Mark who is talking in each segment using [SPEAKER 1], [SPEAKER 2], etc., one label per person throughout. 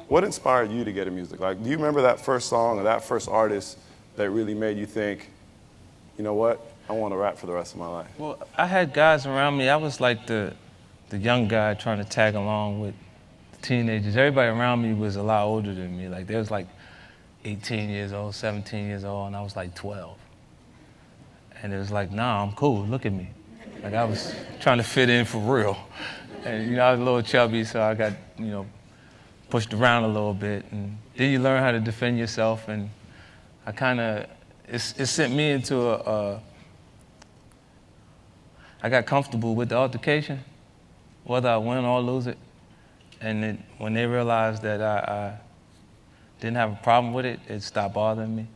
[SPEAKER 1] What inspired you to get into music? Like, do you remember that first song or that first artist that really made you think, you know what, I want to rap for the rest of my life?
[SPEAKER 2] Well, I had guys around me. I was like the young guy trying to tag along with the teenagers. Everybody around me was a lot older than me. Like, they was like 18 years old, 17 years old, and I was like 12. And it was like, nah, I'm cool, look at me. Like, I was trying to fit in for real. And, you know, I was a little chubby, so I got, you know, pushed around a little bit. And then you learn how to defend yourself, and I kind of, it sent me into I got comfortable with the altercation, whether I win or lose it. And when they realized that I didn't have a problem with it, it stopped bothering me.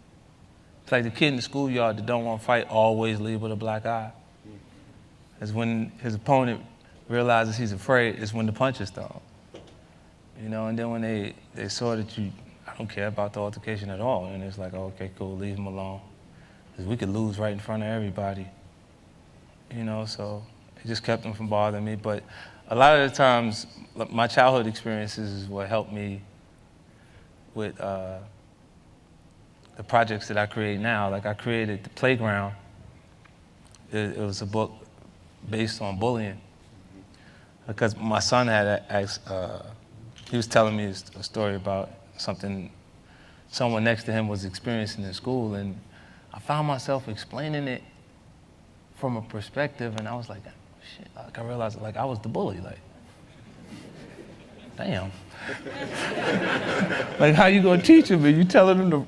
[SPEAKER 2] It's like the kid in the schoolyard that don't want to fight always leave with a black eye. It's when his opponent realizes he's afraid, it's when the punch is thrown. You know, and then when they saw that I don't care about the altercation at all, and it's like, oh, okay, cool, leave him alone. Because we could lose right in front of everybody. You know, so it just kept them from bothering me. But a lot of the times, my childhood experiences is what helped me with the projects that I create now. Like, I created The Playground. It was a book based on bullying. Because my son had asked, he was telling me a story about something someone next to him was experiencing in school, and I found myself explaining it from a perspective, and I was like, shit, like, I realized, like, I was the bully, like, damn. Like, how you gonna teach him? And you telling him to,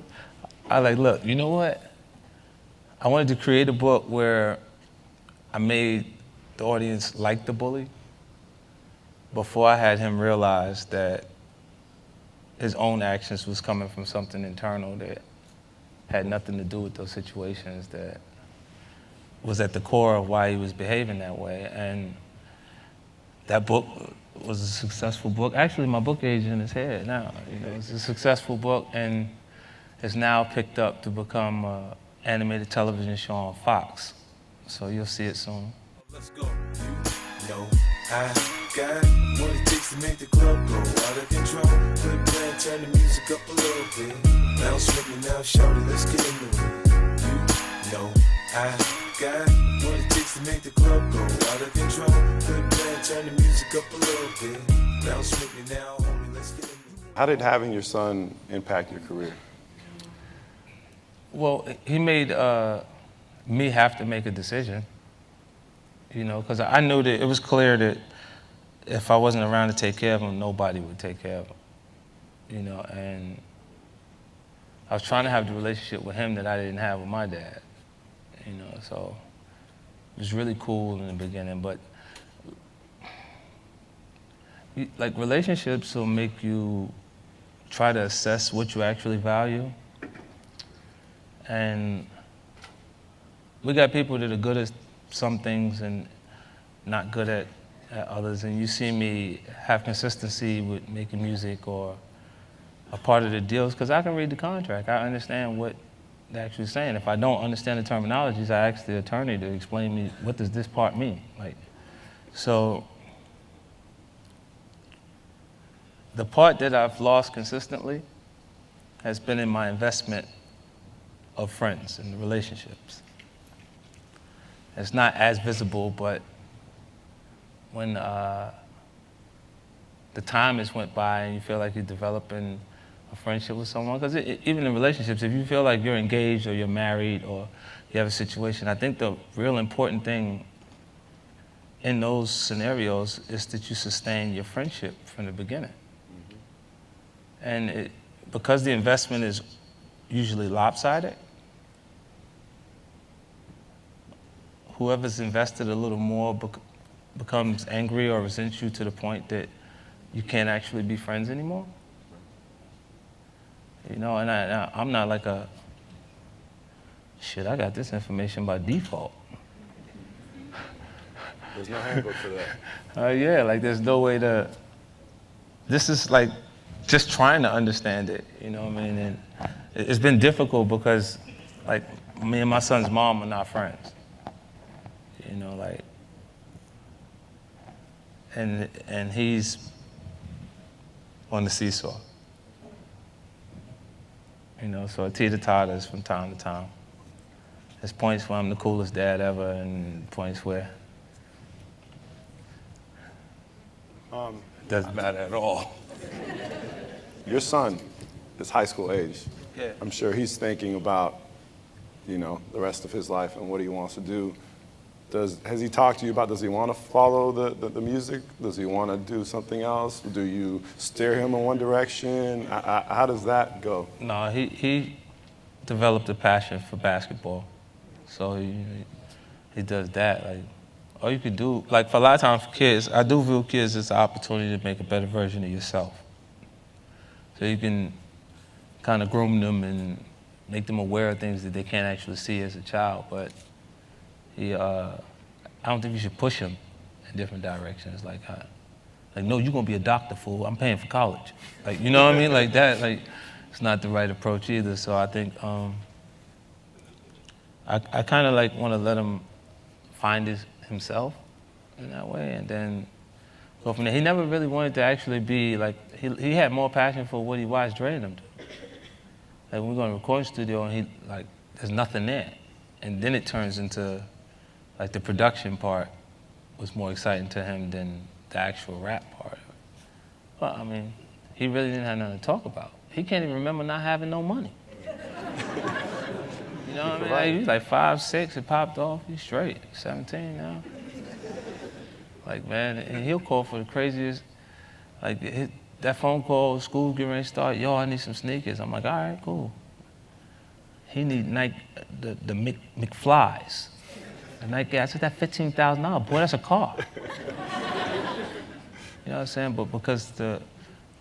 [SPEAKER 2] I like, look, you know what? I wanted to create a book where I made the audience like the bully before I had him realize that his own actions was coming from something internal that had nothing to do with those situations, that was at the core of why he was behaving that way. And that book was a successful book. Actually, my book agent is here now. You know, it's a successful book, and it's now picked up to become an animated television show on Fox. So you'll see it soon.
[SPEAKER 3] Let's go. You know I got what it takes to make the club go out of control. Quit playing, turn the music up a little bit. Now swing me, now shout it, let's get into it. You know I got what it takes to make the club go out of control. Quit playing, turn the music up a little bit. Now swing me, now homie, let's get into it.
[SPEAKER 1] How did having your son impact your career?
[SPEAKER 2] Well, he made me have to make a decision, you know, because I knew that it was clear that if I wasn't around to take care of him, nobody would take care of him, you know, and I was trying to have the relationship with him that I didn't have with my dad, you know, so it was really cool in the beginning, but like, relationships will make you try to assess what you actually value. And we got people that are good at some things and not good at others. And you see me have consistency with making music or a part of the deals, because I can read the contract. I understand what they're actually saying. If I don't understand the terminologies, I ask the attorney to explain me, what does this part mean? Like, so the part that I've lost consistently has been in my investment of friends and relationships. It's not as visible, but when the time has went by and you feel like you're developing a friendship with someone, because even in relationships, if you feel like you're engaged or you're married or you have a situation, I think the real important thing in those scenarios is that you sustain your friendship from the beginning. Mm-hmm. And because the investment is usually lopsided, whoever's invested a little more becomes angry or resents you to the point that you can't actually be friends anymore. You know, and I'm not like shit, I got this information by default.
[SPEAKER 1] There's no handbook for that.
[SPEAKER 2] Yeah, like, there's no way to, this is like just trying to understand it, you know what I mean? And it's been difficult because, like, me and my son's mom are not friends. You know, like, and he's on the seesaw. You know, so it teeter-totters from time to time. There's points where I'm the coolest dad ever, and points where it doesn't matter at all.
[SPEAKER 1] Your son is high school age.
[SPEAKER 2] Yeah.
[SPEAKER 1] I'm sure he's thinking about, you know, the rest of his life and what he wants to do. Has he talked to you about, does he want to follow the music? Does he want to do something else? Do you steer him in one direction? How does that go?
[SPEAKER 2] No, he developed a passion for basketball. So he does that. Like, all you could do, like for a lot of times for kids, I do view kids as an opportunity to make a better version of yourself. So you can kind of groom them and make them aware of things that they can't actually see as a child. But I don't think you should push him in different directions. Like no, you're gonna be a doctor, fool. I'm paying for college. Like, you know what I mean? Like that, like, it's not the right approach either. So I think I kind of like want to let him find himself in that way, and then go from there. He never really wanted to actually be like, he had more passion for what he watched Dre and them do. Like when we go in a recording studio and there's nothing there. And then it turns into, like the production part was more exciting to him than the actual rap part. Well, I mean, he really didn't have nothing to talk about. He can't even remember not having no money. You know what I mean? Like, he was like 5, 6, it popped off, he's straight. 17 now. Like, man, and he'll call for the craziest, like that phone call, school getting ready to start, yo, I need some sneakers. I'm like, all right, cool. He need Nike, the McFlies. The Nike, I said, that $15,000, boy, that's a car. You know what I'm saying? But because the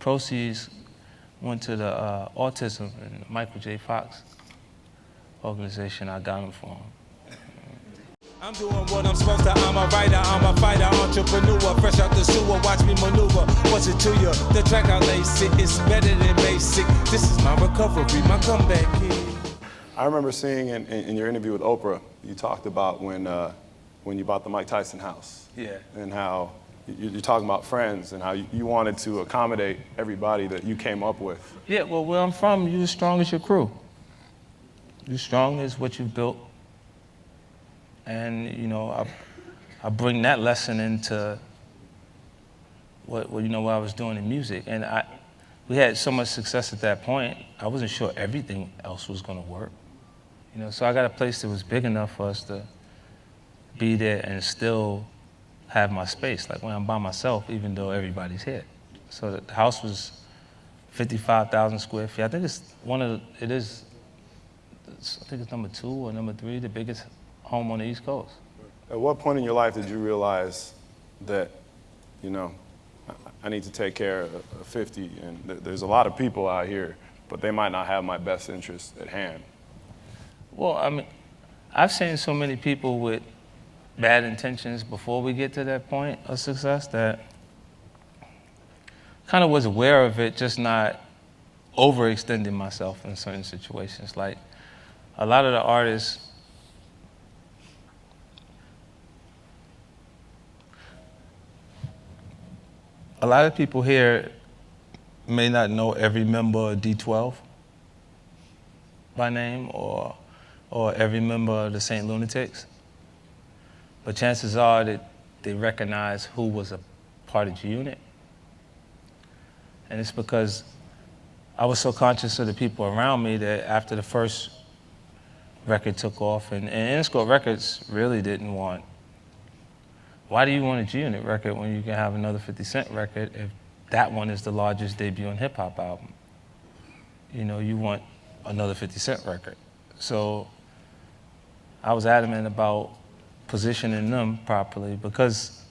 [SPEAKER 2] proceeds went to the autism and Michael J. Fox organization, I got them for him.
[SPEAKER 3] I'm doing what I'm supposed to. I'm a writer, I'm a fighter, entrepreneur, fresh out the sewer. Watch me maneuver. What's it to you? The track I lace it is better than basic. This is my recovery, my comeback kid.
[SPEAKER 1] I remember seeing in your interview with Oprah, you talked about when you bought the Mike Tyson house.
[SPEAKER 2] Yeah.
[SPEAKER 1] And how you're talking about friends and how you wanted to accommodate everybody that you came up with.
[SPEAKER 2] Yeah, well, where I'm from, you're as strong as your crew. You're strong as what you've built. And, you know, I bring that lesson into what I was doing in music. And we had so much success at that point, I wasn't sure everything else was gonna work. You know, so I got a place that was big enough for us to be there and still have my space, like when I'm by myself, even though everybody's here. So the house was 55,000 square feet. I think it's I think it's number 2 or number 3, the biggest home on the East Coast.
[SPEAKER 1] At what point in your life did you realize that, you know, I need to take care of 50, and there's a lot of people out here, but they might not have my best interest at hand?
[SPEAKER 2] Well, I mean, I've seen so many people with bad intentions before we get to that point of success that kind of was aware of it, just not overextending myself in certain situations. Like a lot of the artists, a lot of people here may not know every member of D12 by name or every member of the St Lunatics, but chances are that they recognize who was a part of your unit. And it's because I was so conscious of the people around me that after the first record took off, and Interscope Records really didn't want, why do you want a G-Unit record when you can have another 50 Cent record if that one is the largest debut and hip-hop album? You know, you want another 50 Cent record. So I was adamant about positioning them properly because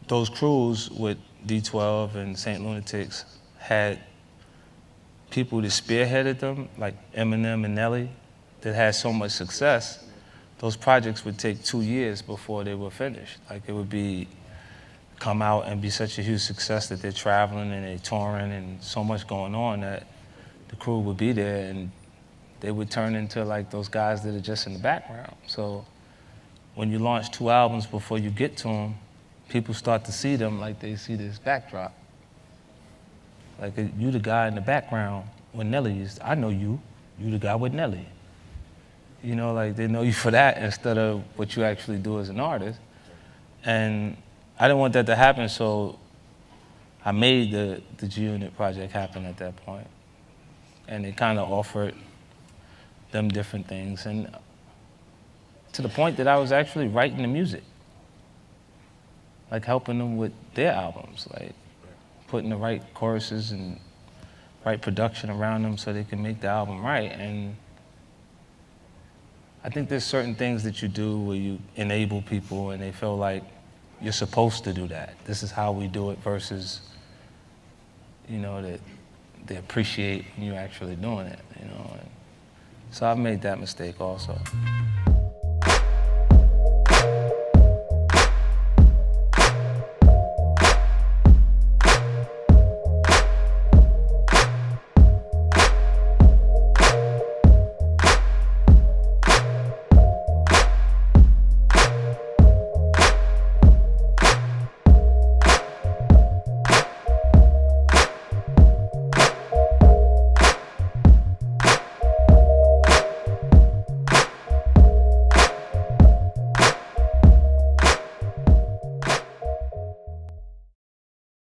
[SPEAKER 2] those crews with D12 and St Lunatics had people that spearheaded them, like Eminem and Nelly, that had so much success. Those projects would take 2 years before they were finished. Like it would come out and be such a huge success that they're traveling and they're touring and so much going on that the crew would be there and they would turn into like those guys that are just in the background. So when you launch 2 albums before you get to them, people start to see them like they see this backdrop. Like you the guy in the background when Nelly used, I know you the guy with Nelly. You know, like they know you for that instead of what you actually do as an artist. And I didn't want that to happen, so I made the G-Unit project happen at that point. And it kind of offered them different things. And to the point that I was actually writing the music. Like helping them with their albums, like putting the right choruses and right production around them so they can make the album right. And I think there's certain things that you do where you enable people and they feel like you're supposed to do that. This is how we do it versus, you know, that they appreciate when you're actually doing it, you know. And so I've made that mistake also.